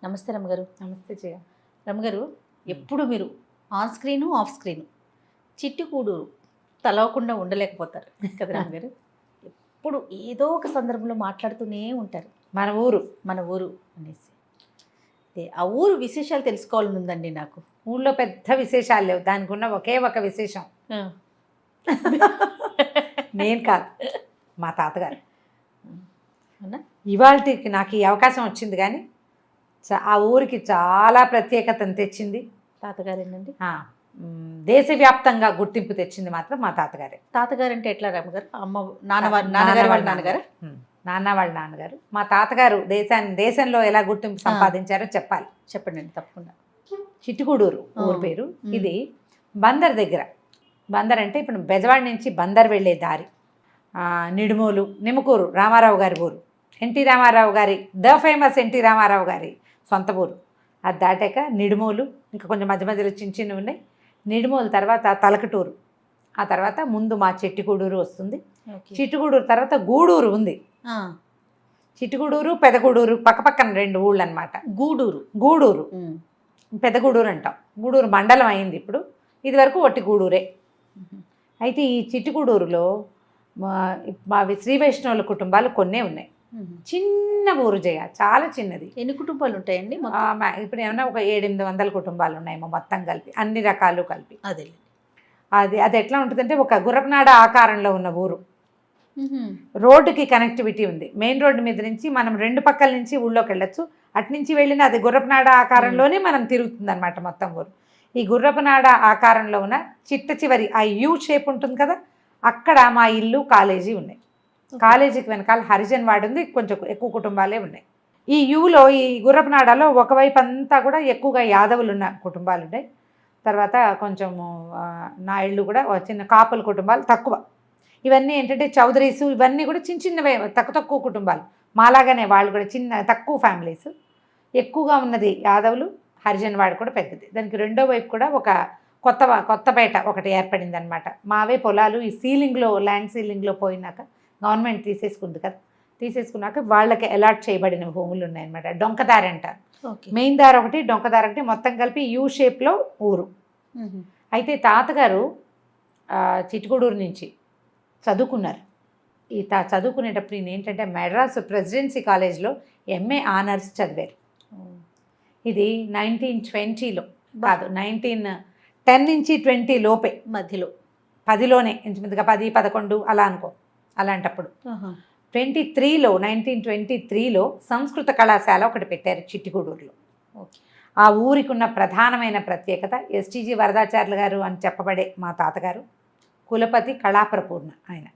నమస్తే రమ్మగారు. నమస్తే జయ. రమ్మగారు, ఎప్పుడు మీరు ఆన్ స్క్రీను ఆఫ్ స్క్రీను చిట్టుకూడు తలవకుండా ఉండలేకపోతారు కదా రమ్మగారు. ఎప్పుడు ఏదో ఒక సందర్భంలో మాట్లాడుతూనే ఉంటారు మన ఊరు అనేసి. ఆ ఊరు విశేషాలు తెలుసుకోవాలని ఉందండి నాకు. ఊళ్ళో పెద్ద విశేషాలు లేవు, దానికి ఉన్న ఒకే ఒక విశేషం నేను కాదు, మా తాతగారు. ఇవాళకి నాకు ఈ అవకాశం వచ్చింది, కానీ ఆ ఊరికి చాలా ప్రత్యేకతను తెచ్చింది తాతగారు ఏంటండి. దేశవ్యాప్తంగా గుర్తింపు తెచ్చింది మాత్రం మా తాతగారే. తాతగారు అంటే ఎట్లా రమ్మగారు? నాన్నగారు వాళ్ళ నాన్నగారు. నాన్న వాళ్ళ నాన్నగారు. మా తాతగారు దేశంలో ఎలా గుర్తింపు సంపాదించారో చెప్పాలి. చెప్పండి తప్పకుండా. చిట్టుకూడూరు ఊరు పేరు. ఇది బందర్ దగ్గర. బందర్ అంటే ఇప్పుడు బెజవాడ నుంచి బందర్ వెళ్ళే దారి. నిడుమూలు, నిమ్మకూరు రామారావు గారి ఊరు. ఎన్టీ రామారావు గారి ఫేమస్ ఎన్టీ రామారావు గారి సొంత ఊరు. అది దాటాక నిడుమూలు, ఇంకా కొంచెం మధ్య మధ్యలో చిన్న చిన్నవి ఉన్నాయి. నిడుమూలు తర్వాత తలకటూరు, ఆ తర్వాత ముందు మా చిట్టుకూడూరు వస్తుంది. చిట్టుకూడూరు తర్వాత గూడూరు ఉంది. చిట్టుగూడూరు పెదగూడూరు పక్కపక్కన రెండు ఊళ్ళు అనమాట. గూడూరు పెదగూడూరు అంటాం. గూడూరు మండలం అయింది ఇప్పుడు, ఇది వరకు ఒట్టి గూడూరే. అయితే ఈ చిట్టుగూడూరులో మా శ్రీ వైష్ణవుల కుటుంబాలు కొన్నే ఉన్నాయి. చిన్న ఊరు జయ, చాలా చిన్నది. ఎన్ని కుటుంబాలు ఉంటాయండి? ఇప్పుడు ఏమన్నా ఒక 700-800 కుటుంబాలు ఉన్నాయేమో మొత్తం కలిపి, అన్ని రకాలు కలిపి. అది ఎట్లా ఉంటుందంటే ఒక గుర్రపునాడ ఆకారంలో ఉన్న ఊరు. రోడ్డుకి కనెక్టివిటీ ఉంది. మెయిన్ రోడ్డు మీద నుంచి మనం రెండు పక్కల నుంచి ఊళ్ళోకి వెళ్ళొచ్చు. అట్నుంచి వెళ్ళిన అది గుర్రపునాడ ఆకారంలోనే మనం తిరుగుతుంది అనమాట మొత్తం ఊరు. ఈ గుర్రపునాడ ఆకారంలో ఉన్న చిట్ట చివరి ఆ యూ షేప్ ఉంటుంది కదా, అక్కడ మా ఇల్లు కాలేజీ ఉన్నాయి. కాలేజీకి వెనకాల హరిజన్ వాడు ఉంది, కొంచెం ఎక్కువ కుటుంబాలే ఉన్నాయి. ఈ యూలో ఈ గుర్రపునాడలో ఒకవైపు అంతా కూడా ఎక్కువగా యాదవులు ఉన్న కుటుంబాలు ఉన్నాయి. తర్వాత కొంచెము నాయుళ్ళు కూడా, చిన్న కాపుల కుటుంబాలు తక్కువ. ఇవన్నీ ఏంటంటే చౌదరీసు, ఇవన్నీ కూడా చిన్న చిన్నవే, తక్కువ కుటుంబాలు. మాలాగానే వాళ్ళు కూడా చిన్న తక్కువ ఫ్యామిలీస్. ఎక్కువగా ఉన్నది యాదవులు, హరిజన్ వాడు కూడా పెద్దది. దానికి రెండో వైపు కూడా ఒక కొత్తపేట ఒకటి ఏర్పడింది అనమాట. మావే పొలాలు ఈ సీలింగ్లో, ల్యాండ్ సీలింగ్లో పోయినాక గవర్నమెంట్ తీసేసుకుంది కదా, తీసేసుకున్నాక వాళ్ళకి అలాట్ చేయబడిన భూములు ఉన్నాయన్నమాట. డొంకదారి అంటారు. మెయిన్ దారి ఒకటి, డొంకదారి ఒకటి, మొత్తం కలిపి యూ షేప్లో ఊరు. అయితే తాతగారు చిట్టుగూడూరు నుంచి చదువుకున్నారు. చదువుకునేటప్పుడు ఈయన ఏంటంటే మెడ్రాస్ ప్రెసిడెన్సీ కాలేజ్లో ఎంఏ ఆనర్స్ చదివారు. ఇది 1920లో కాదు, 1910 నుంచి 20 లోపే, మధ్యలో 10లోనే ఇంచుమించుగా 10, 11 అలా అనుకో. అలాంటప్పుడు 1923లో సంస్కృత కళాశాల ఒకటి పెట్టారు చిట్టుగూడూరులో. ఆ ఊరికి ఉన్న ప్రధానమైన ప్రత్యేకత ఎస్టీజీ వరదాచార్యులు గారు అని చెప్పబడే మా తాతగారు కులపతి కళాప్రపూర్ణ. ఆయన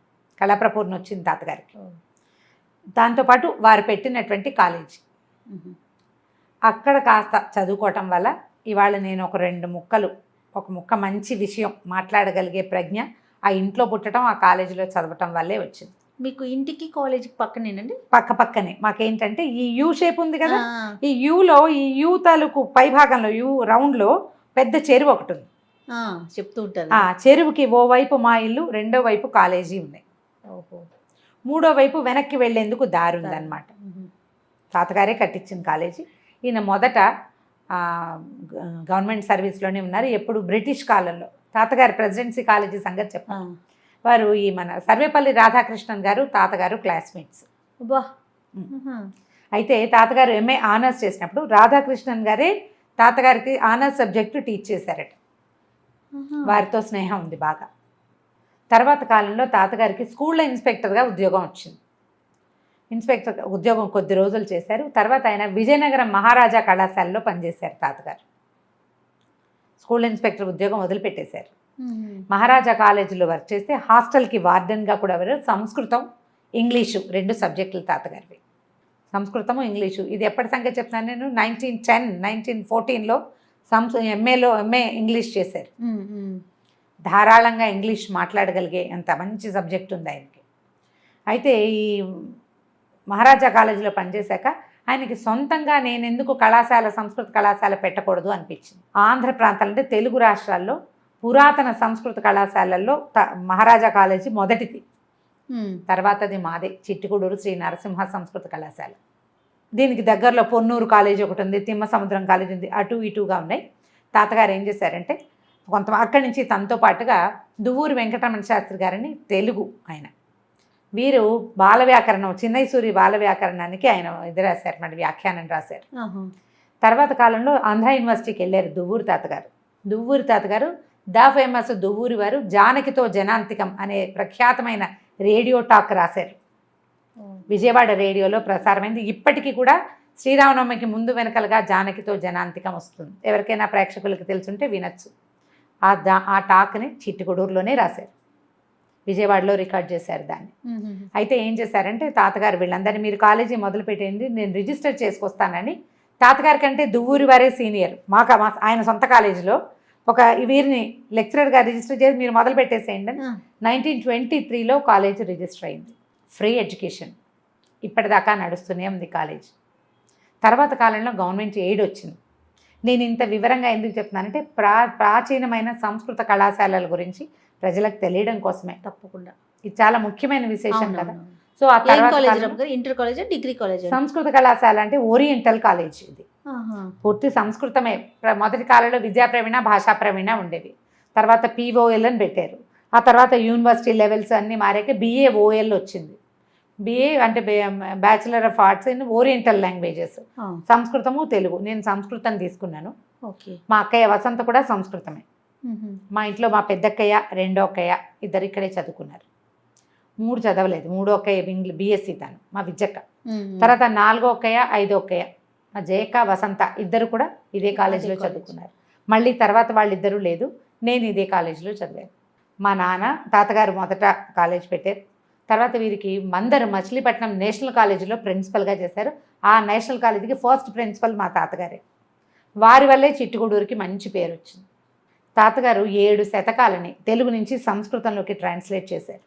కళాప్రపూర్ణ వచ్చింది తాతగారికి. దాంతోపాటు వారు పెట్టినటువంటి కాలేజీ. అక్కడ కాస్త చదువుకోవటం వల్ల ఇవాళ నేను ఒక ముక్క మంచి విషయం మాట్లాడగలిగే ప్రజ్ఞ ఆ ఇంట్లో పుట్టడం, ఆ కాలేజీలో చదవటం వల్లే వచ్చింది. మీకు ఇంటికి కాలేజీకి పక్కనేనండి? పక్కనే. మాకేంటంటే ఈ యూ షేప్ ఉంది కదా, ఈ యూలో ఈ యూ తాలూకు పై భాగంలో యూ రౌండ్లో పెద్ద చెరువు ఒకటి ఉంది. చెప్తూ ఉంటారు. ఆ చెరువుకి ఓవైపు మా ఇల్లు, రెండో వైపు కాలేజీ ఉన్నాయి. మూడో వైపు వెనక్కి వెళ్లేందుకు దారి ఉందన్నమాట. తాతగారే కట్టించిన కాలేజీ. ఈయన మొదట గవర్నమెంట్ సర్వీస్లోనే ఉన్నారు. ఎప్పుడు బ్రిటిష్ కాలంలో తాతగారు ప్రెసిడెన్సీ కాలేజీ సంగతి చెప్పారు. వారు ఈ మన సర్వేపల్లి రాధాకృష్ణన్ గారు తాతగారు క్లాస్మేట్స్. అయితే తాతగారు ఎంఏ ఆనర్స్ చేసినప్పుడు రాధాకృష్ణన్ గారే తాతగారికి ఆనర్స్ సబ్జెక్టు టీచ్ చేశారట. వారితో స్నేహం ఉంది బాగా. తర్వాత కాలంలో తాతగారికి స్కూల్లో ఇన్స్పెక్టర్గా ఉద్యోగం వచ్చింది. ఇన్స్పెక్టర్ ఉద్యోగం కొద్ది రోజులు చేశారు. తర్వాత ఆయన విజయనగరం మహారాజా కళాశాలలో పనిచేశారు. తాతగారు స్కూల్ ఇన్స్పెక్టర్ ఉద్యోగం వదిలిపెట్టేశారు. మహారాజా కాలేజీలో వర్క్ చేస్తే హాస్టల్కి వార్డెన్గా కూడా ఎవరు. సంస్కృతం, ఇంగ్లీషు 2 సబ్జెక్టులు తాతగారివి. సంస్కృతము, ఇంగ్లీషు. ఇది ఎప్పటి సంగతి చెప్తాను నేను, 1914లో ఎంఏ ఇంగ్లీష్ చేశారు. ధారాళంగా ఇంగ్లీష్ మాట్లాడగలిగే అంత మంచి సబ్జెక్ట్ ఉంది ఆయనకి. అయితే ఈ మహారాజా కాలేజీలో పనిచేశాక ఆయనకి సొంతంగా నేను ఎందుకు సంస్కృత కళాశాల పెట్టకూడదు అనిపించింది. ఆంధ్ర ప్రాంతాలు అంటే తెలుగు రాష్ట్రాల్లో పురాతన సంస్కృత కళాశాలల్లో మహారాజా కాలేజీ మొదటిది. తర్వాతది మాదే చిట్టుగూడూరు శ్రీ నరసింహ సంస్కృత కళాశాల. దీనికి దగ్గరలో పొన్నూరు కాలేజ్ ఒకటి ఉంది, తిమ్మ సముద్రం కాలేజ్ ఉంది, అటు ఇటుగా ఉన్నాయి. తాతగారు ఏం చేశారంటే కొంత అక్కడి నుంచి తనతో పాటుగా దువ్వూరు వెంకటరమణ శాస్త్రి గారని తెలుగు ఆయన, వీరు బాల వ్యాకరణం చిన్నయ్య సూరి బాల వ్యాకరణానికి ఆయన ఇది రాశారు, మన వ్యాఖ్యానం రాశారు. తర్వాత కాలంలో ఆంధ్ర యూనివర్సిటీకి వెళ్ళారు దువ్వూరు తాతగారు. దువ్వూరు తాతగారు ద ఫేమస్ దువ్వూరి వారు జానకితో జనాంతికం అనే ప్రఖ్యాతమైన రేడియో టాక్ రాశారు. విజయవాడ రేడియోలో ప్రసారమైంది. ఇప్పటికీ కూడా శ్రీరామనవమికి ముందు వెనకలుగా జానకితో జనాంతికం వస్తుంది. ఎవరికైనా ప్రేక్షకులకు తెలుసుంటే వినొచ్చు. ఆ టాక్ని చిట్టుగూడూరులోనే రాశారు, విజయవాడలో రికార్డ్ చేశారు దాన్ని. అయితే ఏం చేశారంటే తాతగారు వీళ్ళందరినీ మీరు కాలేజీ మొదలు పెట్టేయండి, నేను రిజిస్టర్ చేసుకొస్తానని. తాతగారి కంటే దువ్వూరి వారే సీనియర్. ఆయన సొంత కాలేజీలో ఒక వీరిని లెక్చరర్గా రిజిస్టర్ చేసి మీరు మొదలు పెట్టేసేయండి అని 1923లో కాలేజ్ రిజిస్టర్ అయింది. ఫ్రీ ఎడ్యుకేషన్ ఇప్పటిదాకా నడుస్తూనే ఉంది కాలేజ్. తర్వాత కాలంలో గవర్నమెంట్ ఎయిడ్ వచ్చింది. నేను ఇంత వివరంగా ఎందుకు చెప్తున్నానంటే ప్రాచీనమైన సంస్కృత కళాశాలల గురించి ప్రజలకు తెలియడం కోసమే. తప్పకుండా ఇది చాలా ముఖ్యమైన విశేషం కదా. సో ఆ ఇంటర్ కాలేజ్, డిగ్రీ కాలేజ్, సంస్కృత కళాశాల అంటే ఓరియంటల్ కాలేజ్. ఇది పూర్తి సంస్కృతమే. మొదటి కాలంలో విద్యా ప్రవీణ, భాషా ప్రవీణ ఉండేవి. తర్వాత POL అని పెట్టారు. ఆ తర్వాత యూనివర్సిటీ లెవెల్స్ అన్నీ మారాక BAOL వచ్చింది. BA అంటే bachelor of arts in oriental languages, సంస్కృతము తెలుగు. నేను సంస్కృతం తీసుకున్నాను. మా అక్కయ్య వసంత కూడా సంస్కృతమే. మా ఇంట్లో మా పెద్దక్కయ్య, రెండో అక్కయ్య ఇద్దరు ఇక్కడే చదువుకున్నారు. 3 చదవలేదు. 3వ అక్కయ్య BSc తను, మా విద్యక్క. తర్వాత 4వ అక్కయ్య, 5వ అక్కయ్య మా జయక్క, వసంత ఇద్దరు కూడా ఇదే కాలేజీలో చదువుకున్నారు. మళ్ళీ తర్వాత వాళ్ళిద్దరూ లేదు, నేను ఇదే కాలేజీలో చదివాను. మా నాన్న తాతగారు మొదట కాలేజ్ పెట్టారు. తర్వాత వీరికి మందరు మచిలీపట్నం నేషనల్ కాలేజీలో ప్రిన్సిపల్గా చేశారు. ఆ నేషనల్ కాలేజీకి ఫస్ట్ ప్రిన్సిపల్ మా తాతగారే. వారి వల్లే చిట్టుగూడూరుకి మంచి పేరు వచ్చింది. తాతగారు 7 శతకాలని తెలుగు నుంచి సంస్కృతంలోకి ట్రాన్స్లేట్ చేశారు.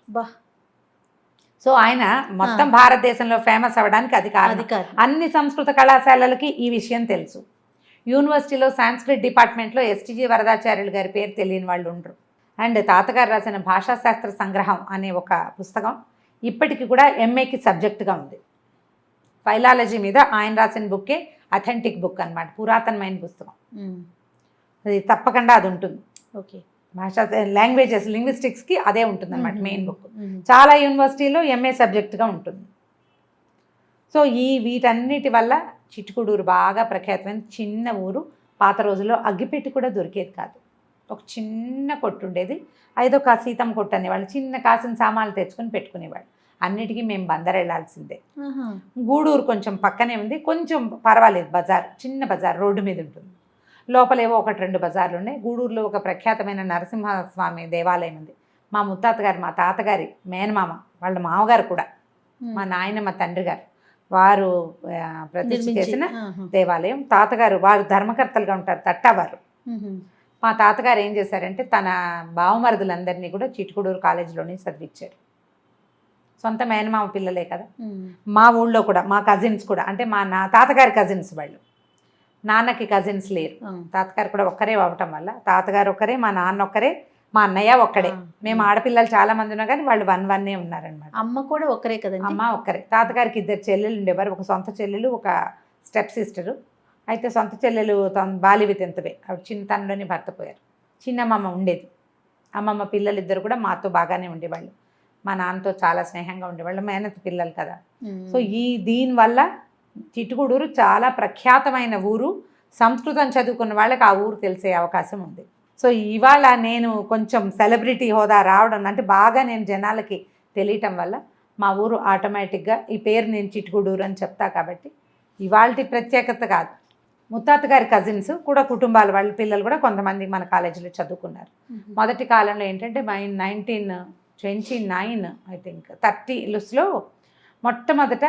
సో ఆయన మొత్తం భారతదేశంలో ఫేమస్ అవ్వడానికి అది కారణం. అన్ని సంస్కృత కళాశాలలకి ఈ విషయం తెలుసు. యూనివర్సిటీలో సాంస్క్రిట్ డిపార్ట్మెంట్లో STG వరదాచార్యులు గారి పేరు తెలియని వాళ్ళు ఉండరు. అండ్ తాతగారు రాసిన భాషాశాస్త్ర సంగ్రహం అనే ఒక పుస్తకం ఇప్పటికి కూడా MAకి సబ్జెక్టుగా ఉంది. ఫైలాలజీ మీద ఆయన రాసిన బుక్కే అథెంటిక్ బుక్ అన్నమాట, పురాతనమైన పుస్తకం. అది తప్పకుండా అది ఉంటుంది. ఓకే, భాషా లాంగ్వేజెస్ లింగ్విస్టిక్స్కి అదే ఉంటుంది అన్నమాట మెయిన్ బుక్. చాలా యూనివర్సిటీలో MA సబ్జెక్టుగా ఉంటుంది. సో వీటన్నిటి వల్ల చిట్టుగూడూరు బాగా ప్రఖ్యాతమైన చిన్న ఊరు. పాత రోజుల్లో అగ్గిపెట్టి కూడా దొరికేది కాదు. ఒక చిన్న కొట్టు ఉండేది, ఐదొక సీతం కొట్టు అనేవాళ్ళు. చిన్న కాసిన సామాన్లు తెచ్చుకొని పెట్టుకునేవాళ్ళు. అన్నిటికీ మేము బందర్ వెళ్ళాల్సిందే. గూడూరు కొంచెం పక్కనే ఉంది, కొంచెం పర్వాలేదు. బజార్ చిన్న బజార్ రోడ్డు మీద ఉంటుంది. లోపలేవో 1-2 బజార్లు ఉన్నాయి. గూడూరులో ఒక ప్రఖ్యాతమైన నరసింహస్వామి దేవాలయం ఉంది. మా ముత్తాతగారు, మా తాతగారి మేనమామ, వాళ్ళ మామగారు కూడా, మా నాయనమ్మ తండ్రి గారు, వారు ప్రతిష్ఠ చేసిన దేవాలయం. తాతగారు వారు ధర్మకర్తలుగా ఉంటారు, తట్టవారు. మా తాతగారు ఏం చేశారంటే తన బావమరుదులందరినీ కూడా చిట్టుగూడూరు కాలేజీలోనే చదివించారు. సొంత మేనమామ పిల్లలే కదా. మా ఊళ్ళో కూడా మా కజిన్స్ కూడా, అంటే మా తాతగారి కజిన్స్ వాళ్ళు, నాన్నకి కజిన్స్ లేరు. తాతగారు కూడా ఒక్కరే అవ్వటం వల్ల తాతగారు ఒక్కరే, మా నాన్న ఒక్కరే, మా అన్నయ్య ఒక్కడే. మేము ఆడపిల్లలు చాలా మంది ఉన్నా కానీ వాళ్ళు 1 ఉన్నారనమాట. అమ్మ కూడా ఒక్కరే కదండి? అమ్మ ఒక్కరే. తాతగారికి 2 చెల్లెలు ఉండేవారు, ఒక సొంత చెల్లెలు, ఒక స్టెప్ సిస్టరు. అయితే సొంత చెల్లెలు బాలివి తెంతవే, ఆవిడ చిన్నతనంలోనే భర్త పోయారు. చిన్నమ్మమ్మ ఉండేది. అమ్మమ్మ పిల్లలు ఇద్దరు కూడా మాతో బాగానే ఉండేవాళ్ళు. మా నాన్నతో చాలా స్నేహంగా ఉండేవాళ్ళు, మేనత్ పిల్లలు కదా. సో దీనివల్ల చిట్టుగూడూరు చాలా ప్రఖ్యాతమైన ఊరు. సంస్కృతం చదువుకున్న వాళ్ళకి ఆ ఊరు తెలిసే అవకాశం ఉంది. సో ఇవాళ నేను కొంచెం సెలబ్రిటీ హోదా రావడం అంటే బాగా నేను జనాలకి తెలియటం వల్ల మా ఊరు ఆటోమేటిక్గా ఈ పేరు నేను చిట్టుగూడూరు అని చెప్తా. కాబట్టి ఇవాళ ప్రత్యేకత కాదు. ముత్తాత గారి కజిన్స్ కూడా కుటుంబాల వాళ్ళ పిల్లలు కూడా కొంతమంది మన కాలేజీలో చదువుకున్నారు. మొదటి కాలంలో ఏంటంటే 1929 ఐ థింక్ 30లో మొట్టమొదట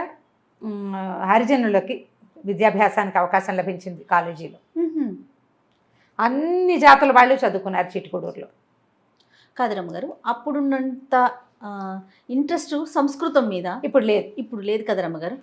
హరిజనులకి విద్యాభ్యాసానికి అవకాశం లభించింది కాలేజీలో. అన్ని జాతుల వాళ్ళు చదువుకున్నారు చిట్టుగూడూరులో. కాదరమ్మ గారు, అప్పుడున్నంత ఇంట్రెస్ట్ సంస్కృతం మీద ఇప్పుడు లేదు కదరమ్మ గారు.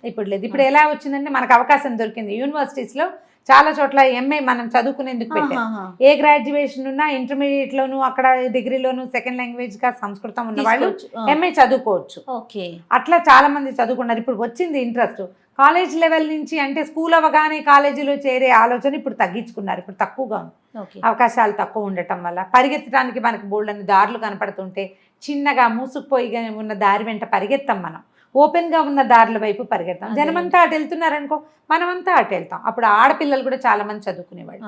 ఇప్పుడు ఎలా వచ్చిందంటే మనకు అవకాశం దొరికింది. యూనివర్సిటీస్లో చాలా చోట్ల MA మనం చదువుకునేందుకు పెట్టారు. ఏ గ్రాడ్యుయేషన్ ఉన్నా ఇంటర్మీడియట్లోను, అక్కడ డిగ్రీలోను సెకండ్ లాంగ్వేజ్గా సంస్కృతం ఉన్న వాళ్ళు MA చదువుకోవచ్చు. ఓకే, అట్లా చాలా మంది చదువుకున్నారు. ఇప్పుడు వచ్చింది ఇంట్రెస్ట్. కాలేజ్ లెవెల్ నుంచి అంటే స్కూల్ అవ్వగానే కాలేజీలో చేరే ఆలోచన ఇప్పుడు తగ్గించుకున్నారు. ఇప్పుడు తక్కువగా ఉంది, అవకాశాలు తక్కువ ఉండటం వల్ల. పరిగెత్తడానికి మనకు బోల్డన్ని దారులు కనపడుతుంటే చిన్నగా మూసుకుపోయి ఉన్న దారి వెంట పరిగెత్తాం మనం, ఓపెన్గా ఉన్న దారుల వైపు పరిగెడతాం. జనమంతా అటు వెళ్తున్నారనుకో, మనమంతా అటు వెళ్తాం. అప్పుడు ఆడపిల్లలు కూడా చాలామంది చదువుకునేవాళ్ళు.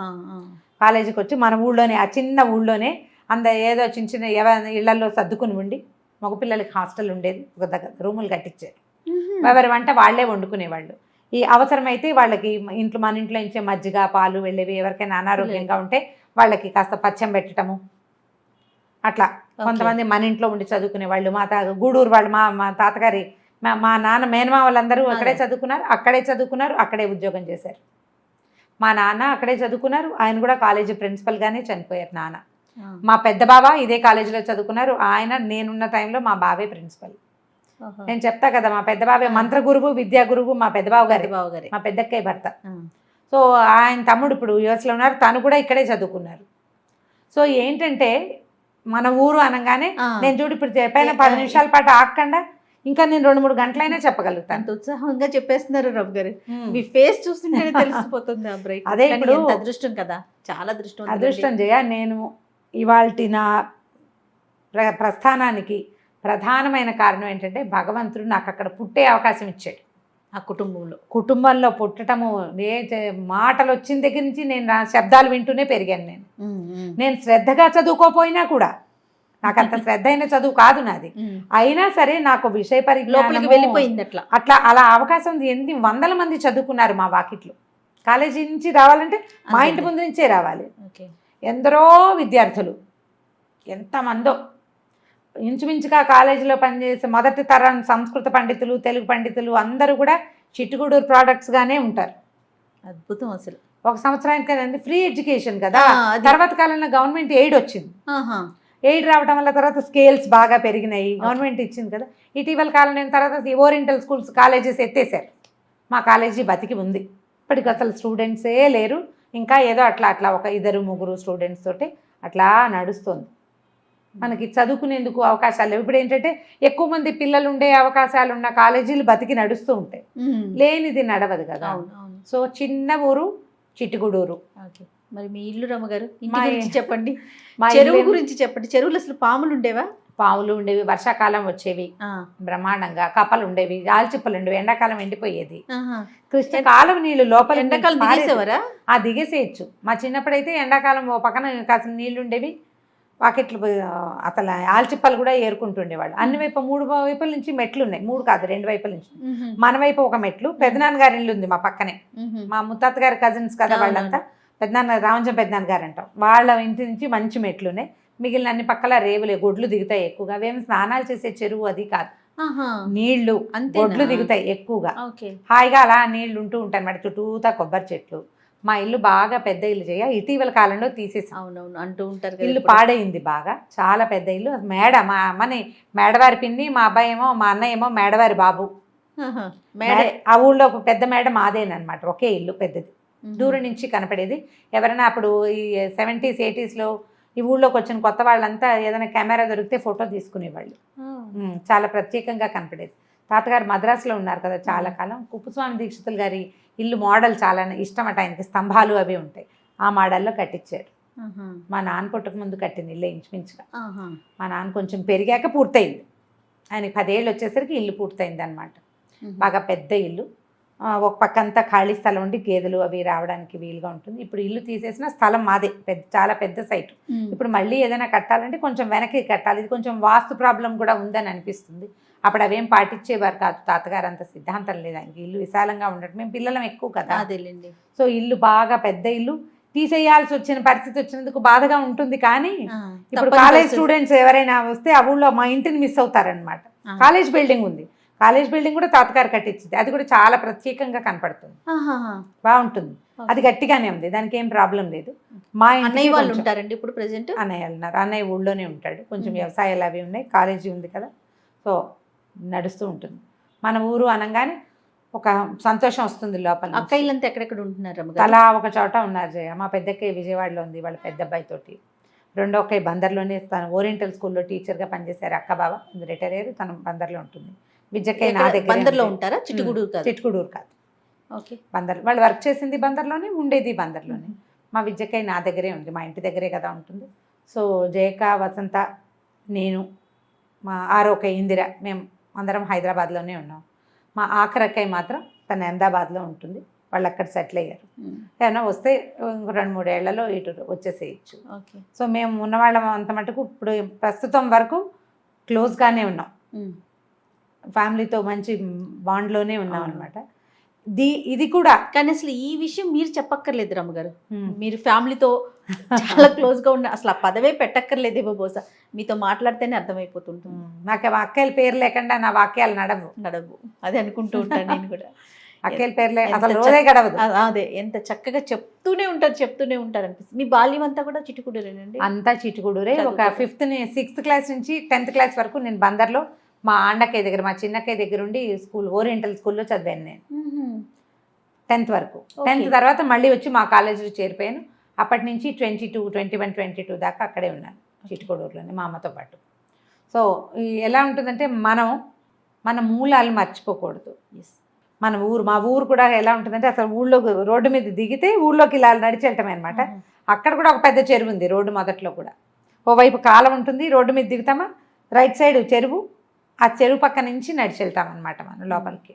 కాలేజీకి వచ్చి మన ఊళ్ళోనే, ఆ చిన్న ఊళ్ళోనే ఏదో చిన్న చిన్న ఇళ్లలో సర్దుకుని ఉండి, మగపిల్లలకి హాస్టల్ ఉండేది, ఒక దగ్గర రూములు కట్టించారు. ఎవరి వంట వాళ్లే వండుకునేవాళ్ళు. ఈ అవసరమైతే వాళ్ళకి ఇంట్లో, మన ఇంట్లో నుంచే మజ్జిగ పాలు వెళ్ళేవి. ఎవరికైనా అనారోగ్యంగా ఉంటే వాళ్ళకి కాస్త పచ్చం పెట్టడము అట్లా. కొంతమంది మన ఇంట్లో ఉండి చదువుకునే వాళ్ళు. మా గూడూరు వాళ్ళు, మా తాతగారి మా నాన్న మేనమా వాళ్ళందరూ అక్కడే చదువుకున్నారు, అక్కడే ఉద్యోగం చేశారు. మా నాన్న అక్కడే చదువుకున్నారు, ఆయన కూడా కాలేజీ ప్రిన్సిపల్గానే చనిపోయారు నాన్న. మా పెద్ద బావ ఇదే కాలేజీలో చదువుకున్నారు, ఆయన నేనున్న టైంలో మా బావే ప్రిన్సిపల్. నేను చెప్తా కదా, మా పెద్ద బావే మంత్ర గురువు, విద్యా గురువు మా పెద్ద బావ గారి, మా పెద్దక్కయ్య భర్త. సో ఆయన తమ్ముడు ఇప్పుడు యుఎస్లో ఉన్నారు, తను కూడా ఇక్కడే చదువుకున్నారు. సో ఏంటంటే మన ఊరు అనగానే నేను చూడు ఇప్పుడు చెప్పాను 10 నిమిషాల పాటు ఆగకుండా ఇంకా నేను 2-3 గంటలైనా చెప్పగలుగుతాను. అంత ఉత్సాహంగా చెప్పేస్తున్నారు రవి గారు, మీ ఫేస్ చూస్తుంటేనే తెలిసిపోతుంది. అదే ఇప్పుడు అదృష్టం కదా, చాలా అదృష్టం జయ. నేను ఇవాల్టి నా ప్రస్థానానికి ప్రధానమైన కారణం ఏంటంటే భగవంతుడు నాకు అక్కడ పుట్టే అవకాశం ఇచ్చాడు. ఆ కుటుంబంలో పుట్టడము, మాటలు వచ్చిన దగ్గర నుంచి నేను శబ్దాలు వింటూనే పెరిగాను. నేను శ్రద్ధగా చదువుకోపోయినా కూడా, నాకు అంత శ్రద్ధ అయిన చదువు కాదు నాది, అయినా సరే నాకు విషయ పరిజ్ఞానం వెళ్ళిపోయింది. అలా అవకాశం ఉంది. ఎన్ని వందల మంది చదువుకున్నారు మా వాకిట్లో. కాలేజీ నుంచి రావాలంటే మా ఇంటి ముందు నుంచే రావాలి. ఎందరో విద్యార్థులు, ఎంతమందో ఇంచుమించుగా కాలేజీలో పనిచేసే మొదటి తరం సంస్కృత పండితులు, తెలుగు పండితులు అందరూ కూడా చిట్టుగూడూరు ప్రోడక్ట్స్గానే ఉంటారు. అద్భుతం. అసలు ఒక సంవత్సరానికి కదండి ఫ్రీ ఎడ్యుకేషన్ కదా. తర్వాత కాలంలో గవర్నమెంట్ ఎయిడ్ వచ్చింది. ఎయిడ్ రావడం వల్ల తర్వాత స్కేల్స్ బాగా పెరిగినాయి, గవర్నమెంట్ ఇచ్చింది కదా. ఇటీవల కాలం తర్వాత ఓరియంటల్ స్కూల్స్ కాలేజెస్ ఎత్తేసారు. మా కాలేజీ బతికి ఉంది. ఇప్పటికి అసలు స్టూడెంట్సే లేరు. ఇంకా ఏదో అట్లా ఒక 2-3 స్టూడెంట్స్ తోటి అట్లా నడుస్తుంది. మనకి చదువుకునేందుకు అవకాశాలు లేవు. ఇప్పుడు ఏంటంటే ఎక్కువ మంది పిల్లలు ఉండే అవకాశాలు ఉన్న కాలేజీలు బతికి నడుస్తూ ఉంటాయి, లేనిది నడవదు కదా. సో చిన్న ఊరు చిట్టుగూడూరు. మరి మీ ఇల్లు రమ్మగారు చెప్పండి, చెరువు గురించి చెప్పండి. చెరువులు అసలు పాములు ఉండేవా? పాములు ఉండేవి, వర్షాకాలం వచ్చేవి బ్రహ్మాండంగా, కప్పలు ఉండేవి, ఆల్చిప్పలు ఉండేవి, ఎండాకాలం ఎండిపోయేది. కృష్ణ కాలం నీళ్లు లోపల ఎండాకాలం దిగేసేవారా? దిగేసేయచ్చు. మా చిన్నప్పుడైతే ఎండాకాలం ఓ పక్కన కాసిన నీళ్లు ఉండేవి, వాకెట్లు అసలు ఆల్చిప్పలు కూడా ఏరుకుంటుండేవాళ్ళు. అన్ని వైపు 3 వైపుల నుంచి మెట్లు ఉన్నాయి, 3 కాదు 2 వైపుల నుంచి. మన వైపు ఒక మెట్లు, పెద్దనాన్నగారి ఇల్లు ఉంది మా పక్కనే, మా ముత్తాత గారి కజిన్స్ కదా వాళ్ళంతా, పెద్దనాన్న రామంజం పెద్దనాన్న గారు అంటాం, వాళ్ళ ఇంటి నుంచి మంచి మెట్లు ఉన్నాయి. మిగిలిన అన్ని పక్కల రేవులే, గొడ్లు దిగుతాయి ఎక్కువగా. అవేమి స్నానాలు చేసే చెరువు అది కాదు, నీళ్లు గొడ్లు దిగుతాయి ఎక్కువగా. హాయిగా అలా నీళ్లు ఉంటూ ఉంటాయి అన్నమాట. చుట్టూతా కొబ్బరి చెట్లు. మా ఇల్లు బాగా పెద్ద ఇల్లు చేయ, ఇటీవల కాలంలో తీసేసి అంటూ ఉంటారు. ఇల్లు పాడైంది బాగా, చాలా పెద్ద ఇల్లు. మేడ, మా అమ్మని మేడవారి పిన్ని, మా అబ్బాయి ఏమో, మా అన్నయ్య ఏమో మేడవారి బాబు. ఆ ఊళ్ళో ఒక పెద్ద మేడ మాదేనమాట, ఒకే ఇల్లు పెద్దది, దూరం నుంచి కనపడేది. ఎవరైనా అప్పుడు ఈ 70s 80sలో ఈ ఊళ్ళోకి వచ్చిన కొత్త వాళ్ళంతా ఏదైనా కెమెరా దొరికితే ఫోటో తీసుకునేవాళ్ళు. చాలా ప్రత్యేకంగా కనపడేది. తాతగారు మద్రాసులో ఉన్నారు కదా చాలా కాలం. కుప్పస్వామి దీక్షితులు గారి ఇల్లు మోడల్ చాలా ఇష్టం అట ఆయనకి, స్తంభాలు అవి ఉంటాయి, ఆ మోడల్లో కట్టించారు. మా నాన్న పుట్టక ముందు కట్టిన ఇల్లు ఇంచుమించుగా. మా నాన్న కొంచెం పెరిగాక పూర్తయింది, ఆయనకి 10 ఏళ్ళు వచ్చేసరికి ఇల్లు పూర్తయింది అనమాట. బాగా పెద్ద ఇల్లు, ఒక పక్కంతా ఖాళీ స్థలం ఉండి గేదెలు అవి రావడానికి వీలుగా ఉంటుంది. ఇప్పుడు ఇల్లు తీసేసిన స్థలం మాదే, చాలా పెద్ద సైట్. ఇప్పుడు మళ్ళీ ఏదైనా కట్టాలంటే కొంచెం వెనక్కి కట్టాలి. ఇది కొంచెం వాస్తు ప్రాబ్లం కూడా ఉందని అనిపిస్తుంది. అప్పుడు అవేం పాటించేవారు కాదు తాతగారు, అంత సిద్ధాంతం లేదు ఆయనకి. ఇల్లు విశాలంగా ఉండటం, మేము పిల్లలం ఎక్కువ కదా, సో ఇల్లు బాగా పెద్ద ఇల్లు. తీసేయాల్సి వచ్చిన పరిస్థితి వచ్చినందుకు బాధగా ఉంటుంది. కానీ ఇప్పుడు కాలేజ్ స్టూడెంట్స్ ఎవరైనా వస్తే ఆ ఊళ్ళో మా ఇంటిని మిస్ అవుతారనమాట. కాలేజ్ బిల్డింగ్ ఉంది, కాలేజ్ బిల్డింగ్ కూడా తాతగారు కట్టించింది. అది కూడా చాలా ప్రత్యేకంగా కనపడుతుంది, బాగుంటుంది. అది గట్టిగానే ఉంది, దానికి ఏం ప్రాబ్లం లేదు. మా అన్నయ్య వాళ్ళు ఉంటారండి ఇప్పుడు ప్రెసెంట్? అన్నయ్య ఉన్నారు, అన్నయ్య ఊళ్ళోనే ఉంటాడు. కొంచెం వ్యవసాయాలు అవి ఉన్నాయి, కాలేజీ ఉంది కదా, సో నడుస్తూ ఉంటుంది. మన ఊరు అనగానే ఒక సంతోషం వస్తుంది లోపల. అక్కయ్యలంతా ఎక్కడెక్కడ ఉంటున్నారు? అలా ఒక చోట ఉన్నారు జయ. మా పెద్దక్కయ్య విజయవాడలో ఉంది, వాళ్ళ పెద్ద అబ్బాయితోటి. రెండో అక్కయ్య బందర్లోనే, తను ఓరియంటల్ స్కూల్లో టీచర్గా పనిచేశారు. అక్క బావ రిటైర్ అయ్యారు, తను బందర్లో ఉంటుంది. విజయక్కయ్య నా దగ్గర. బందర్లో ఉంటారా? చిట్టుగూడూరు కాదు? చిట్టుగూడూరు కాదు, ఓకే. బందర్. వాళ్ళు వర్క్ చేసింది బందర్లోనే, ఉండేది బందర్లోనే. మా విద్యకై నా దగ్గరే ఉంది, మా ఇంటి దగ్గరే కదా ఉంటుంది. సో జయక, వసంత, నేను, మా ఆరోక, ఇందిర, మేము అందరం హైదరాబాద్లోనే ఉన్నాం. మా ఆఖరక్కయ్య మాత్రం తను అహ్మదాబాద్లో ఉంటుంది, వాళ్ళు అక్కడ సెటిల్ అయ్యారు. ఏమైనా వస్తే 2-3 ఏళ్లలో ఇటు వచ్చేసేయచ్చు. ఓకే. సో మేము ఉన్నవాళ్ళం అంత మటుకు ఇప్పుడు ప్రస్తుతం వరకు క్లోజ్గానే ఉన్నాం, ఫ్యామిలీతో మంచి బాండ్లోనే ఉన్నాం అనమాట. ఇది కూడా కానీ అసలు ఈ విషయం మీరు చెప్పక్కర్లేదు రమ్మగారు. మీరు ఫ్యామిలీతో చాలా క్లోజ్గా ఉన్న, అసలు ఆ పదవే పెట్టక్కర్లేదేమో, బహుశా మీతో మాట్లాడితేనే అర్థమైపోతుంటుంది. నాకు అక్కయ్యల పేరు లేకుండా నా వాక్యాలు నడవు. అదే అనుకుంటూ ఉంటాను నేను కూడా. అక్కయ్యల పేర్లే అసలు రోజే గడవదు. అదే ఎంత చక్కగా చెప్తూనే ఉంటారు అనిపిస్తుంది. మీ బాల్యం అంతా కూడా చిట్టుకుడూరేనండి? అంతా చిట్టుకుడూరే. ఒక 6th క్లాస్ నుంచి 10th క్లాస్ వరకు నేను బందర్లో మా ఆండక్కయ్య దగ్గర, మా చిన్నక్కయ్య దగ్గర ఉండి స్కూల్, ఓరియంటల్ స్కూల్లో చదివాను నేను 10th వరకు. 10th తర్వాత మళ్ళీ వచ్చి మా కాలేజీలో చేరిపోయాను. అప్పటి నుంచి 21-22 దాకా అక్కడే ఉన్నాను, చిట్టుకోడూరులోనే మా అమ్మతో పాటు. సో ఎలా ఉంటుందంటే మన మూలాలు మర్చిపోకూడదు. మా ఊరు కూడా ఎలా ఉంటుందంటే, అసలు ఊళ్ళో రోడ్డు మీద దిగితే ఊళ్ళోకి ఇలా నడిచి వెళ్ళటమే అనమాట. అక్కడ కూడా ఒక పెద్ద చెరువు ఉంది రోడ్డు మొదట్లో కూడా. ఓవైపు కాలం ఉంటుంది, రోడ్డు మీద దిగుతామా, రైట్ సైడ్ చెరువు, ఆ చెరువు పక్క నుంచి నడిచి వెళ్తామన్నమాట మనం లోపలికి.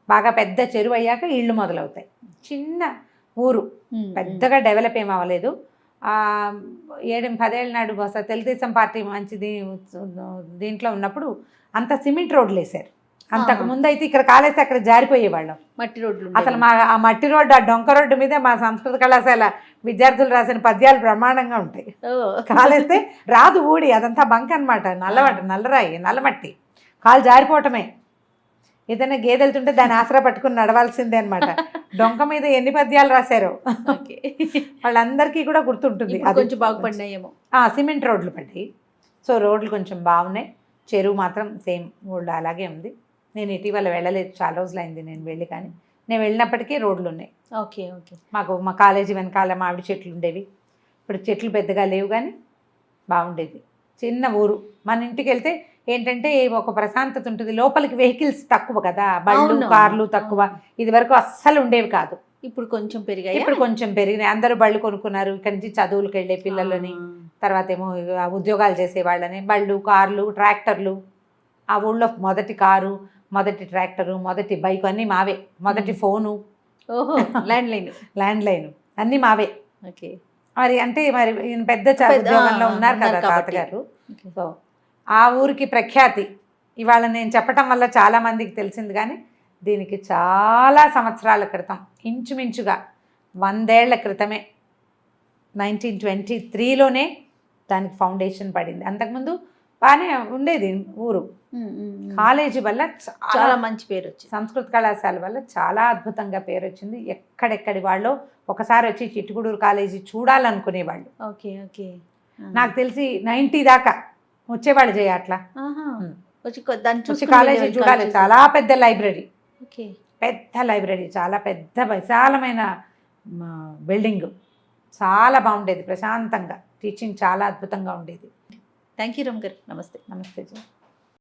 బాగా పెద్ద చెరువు అయ్యాక ఇళ్ళు మొదలవుతాయి. చిన్న ఊరు, పెద్దగా డెవలప్ ఏం అవ్వలేదు. 7-10 ఏళ్ళ నాడు బహుశా తెలుగుదేశం పార్టీ మంచిది దీంట్లో ఉన్నప్పుడు అంత సిమెంట్ రోడ్లు వేశారు. అంతకు ముందు అయితే ఇక్కడ కాలేస్తే అక్కడ జారిపోయేవాళ్ళం, మట్టి రోడ్లు. అసలు ఆ మట్టి రోడ్డు, ఆ డొంక రోడ్డు మీద మా సంస్కృత కళాశాల విద్యార్థులు రాసిన పద్యాలు బ్రహ్మాండంగా ఉంటాయి. కాలేస్తే రాదు ఊడి, అదంతా బంక్ అనమాట, నల్లరాయి, నల్లమట్టి, కాలు జారిపోవటమే. ఏదైనా గేదె వెళ్తుంటే దాన్ని ఆసరా పట్టుకుని నడవాల్సిందే అనమాట. డొంక మీద ఎన్ని పద్యాలు రాశారో వాళ్ళందరికీ కూడా గుర్తుంటుంది. అది కొంచెం బాగుపడినాయేమో. సిమెంట్ రోడ్లు పడ్డాయి. సో రోడ్లు కొంచెం బాగున్నాయి. చెరువు మాత్రం సేమ్ ఊళ్ళో అలాగే ఉంది. నేను ఇటీవల వెళ్ళలేదు, చాలా రోజులైంది నేను వెళ్ళి. కానీ నేను వెళ్ళినప్పటికీ రోడ్లు ఉన్నాయి. ఓకే. మాకు మా కాలేజీ వెనకాల మామిడి చెట్లు ఉండేవి. ఇప్పుడు చెట్లు పెద్దగా లేవు, కానీ బాగుండేది. చిన్న ఊరు. మన ఇంటికి వెళ్తే ఏంటంటే ఒక ప్రశాంతత ఉంటుంది. లోపలికి వెహికల్స్ తక్కువ కదా, బళ్ళు కార్లు తక్కువ. ఇది వరకు అస్సలు ఉండేవి కాదు. ఇప్పుడు కొంచెం పెరిగినాయి. అందరూ బళ్ళు కొనుక్కున్నారు. ఇక్కడి నుంచి చదువులకు వెళ్ళే పిల్లలని, తర్వాత ఏమో ఉద్యోగాలు చేసే వాళ్ళని, బళ్ళు, కార్లు, ట్రాక్టర్లు. ఆ ఊళ్ళో మొదటి కారు, మొదటి ట్రాక్టరు, మొదటి బైక్ అన్నీ మావే. మొదటి ఫోను, ల్యాండ్ లైన్ అన్నీ మావే. మరి అంటే మరి పెద్ద ఉద్యోగంలో ఉన్నారు కదా తాతగారు. సో ఆ ఊరికి ప్రఖ్యాతి ఇవాళ నేను చెప్పటం వల్ల చాలామందికి తెలిసింది. కానీ దీనికి చాలా సంవత్సరాల క్రితం, ఇంచుమించుగా 100 ఏళ్ల క్రితమే, 1923లోనే దానికి ఫౌండేషన్ పడింది. అంతకుముందు బాగానే ఉండేది ఊరు. కాలేజీ వల్ల చాలా మంచి పేరు వచ్చింది. సంస్కృత కళాశాల వల్ల చాలా అద్భుతంగా పేరు వచ్చింది. ఎక్కడెక్కడి వాళ్ళు ఒకసారి వచ్చి చిట్టుకుడూరు కాలేజీ చూడాలనుకునేవాళ్ళు. నాకు తెలిసి 90 దాకా వచ్చేవాళ్ళు చేయ అట్లా వచ్చి కాలేజీ చూడాలి. చాలా పెద్ద లైబ్రరీ, చాలా పెద్ద విశాలమైన బిల్డింగ్, చాలా బాగుండేది. ప్రశాంతంగా టీచింగ్ చాలా అద్భుతంగా ఉండేది. థ్యాంక్ యూ రమ్ గారు. నమస్తే. నమస్తే.